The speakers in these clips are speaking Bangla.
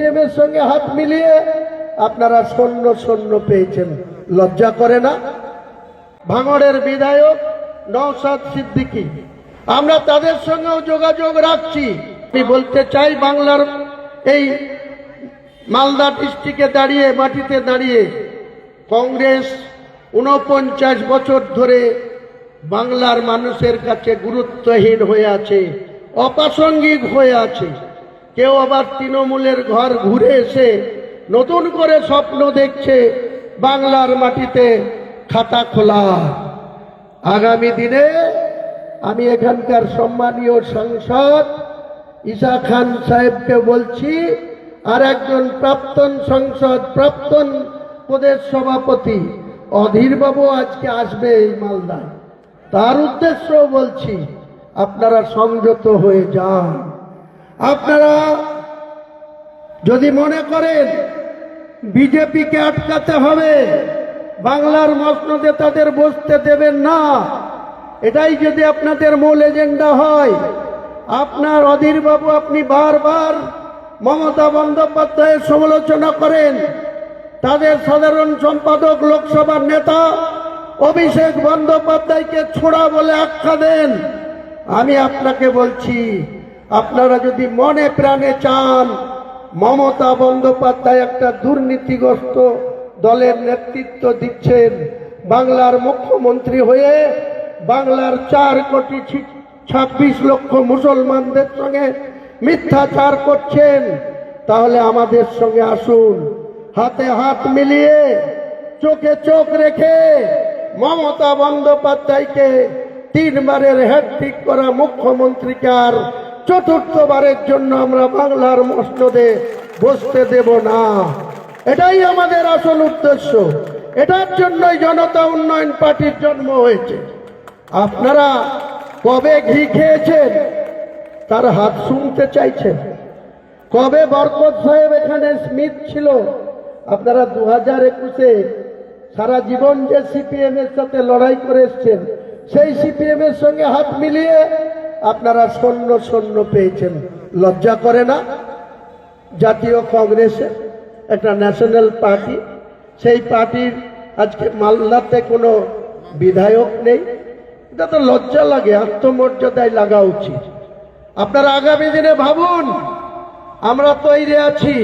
সিপিএম এর সঙ্গে হাত মিলিয়ে আপনারা শূন্য শূন্য পেয়েছেন। লজ্জা করে না? ভাঙড়ের বিধায়ক নওশাদ সিদ্দিকী, আমরা তাদের সঙ্গেও যোগাযোগ রাখছি। আমি বলতে চাই, বাংলার এই মালদা ডিস্ট্রিক্টে দাঁড়িয়ে, মাটিতে দাঁড়িয়ে কংগ্রেস 49 বছর ধরে বাংলার মানুষের কাছে গুরুত্বহীন হয়ে আছে, অপ্রাসঙ্গিক হয়ে আছে। কেউ আবার তৃণমূলের ঘর ঘুরে এসে নতুন করে স্বপ্ন দেখছে বাংলার মাটিতে খাতা খোলা। আগামী দিনে আমি এখানকার সম্মানীয় সাংসদ ঈসা খান সাহেবকে বলছি, আর একজন প্রাক্তন সংসদ, প্রাক্তন প্রদেশ সভাপতি অধীরবাবু আজকে আসবে এই মালদায়। তার উদ্দেশ্য বলছি, আপনারা সংযত হয়ে যান। আপনারা যদি মনে করেন বিজেপিকে আটকাতে হবে, বাংলার মসনদে তাদের বসতে দেবেন না, এটাই যদি আপনাদের মূল এজেন্ডা হয়, আপনার অধীরবাবু আপনি বারবার মমতা বন্দ্যোপাধ্যায়ের সমালোচনা করেন, তাদের সাধারণ সম্পাদক লোকসভার নেতা অভিষেক বন্দ্যোপাধ্যায়কে ছোড়া বলে আখ্যা দেন। আমি আপনাকে বলছি, আপনারা যদি মনে প্রাণে চান মমতা বন্দ্যোপাধ্যায় একটা দুর্নীতিগ্রস্ত দলের নেতৃত্ব দিচ্ছেন, বাংলার মুখ্যমন্ত্রী হয়ে বাংলার 4,26 লক্ষ মুসলমানদের সঙ্গে মিথ্যাচার করছেন, তাহলে আমাদের সঙ্গে আসুন, হাতে হাত মিলিয়ে চোখে চোখ রেখে মমতা বন্দ্যোপাধ্যায়কে 3 বারের হ্যাট্রিক করা মুখ্যমন্ত্রীকে আর 4র্থবারের জন্য আমরা বাংলার মসনদে বসতে দেব না। এটাই আমাদের আসল উদ্দেশ্য। এটার জন্যই জনতা উন্নয়ন পার্টির জন্ম হয়েছে। আপনারা কবে ঘি খেয়েছেন তার হাত শুনতে চাইছেন? কবে বরকত সাহেব এখানে স্মিথ ছিল? আপনারা 2021-এ সারা জীবন যে সিপিএম এর সাথে লড়াই করে এসছেন, সেই সিপিএম এর সঙ্গে হাত মিলিয়ে আপনারা শূন্য শূন্য পেয়েছেন। লজ্জা করে না? জাতীয় কংগ্রেসে একটা ন্যাশনাল পার্টি, সেই পার্টির আজকে মালদাতে কোনো বিধায়ক নেই। এটা তো লজ্জা লাগে, আত্মমর্যাদায় লাগা উচিত। আপনারা আগামী দিনে ভাবুন, আমরা তৈরি আছি।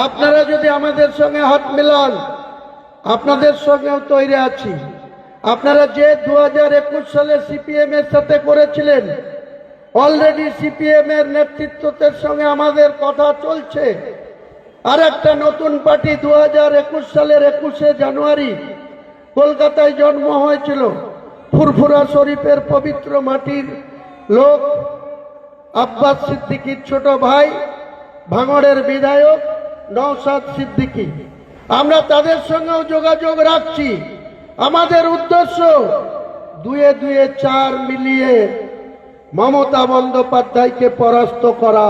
আপনারা যদি আমাদের সঙ্গে হাত মেলান, আপনাদের সঙ্গেও তৈরি আছি। আপনারা যে 2021 সালে সিপিএম এর সাথে করেছিলেন, অলরেডি সিপিএম এর নেতৃত্বের সঙ্গে আমাদের কথা চলছে। আর একটা নতুন পার্টি 2021 সালের 21শে জানুয়ারি কলকাতায় জন্ম হয়েছিল, ফুরফুরা শরীফের পবিত্র মাটির লোক আব্বাস সিদ্দিকীর ছোট ভাই, ভাঙড়ের বিধায়ক নওশাদ সিদ্দিকী। আমরা তাদের সঙ্গেও যোগাযোগ রাখছি। আমাদের উদ্দেশ্য 2-2 4 মিলিয়ে মমতা বন্দ্যোপাধ্যায়কে পরাস্ত করা।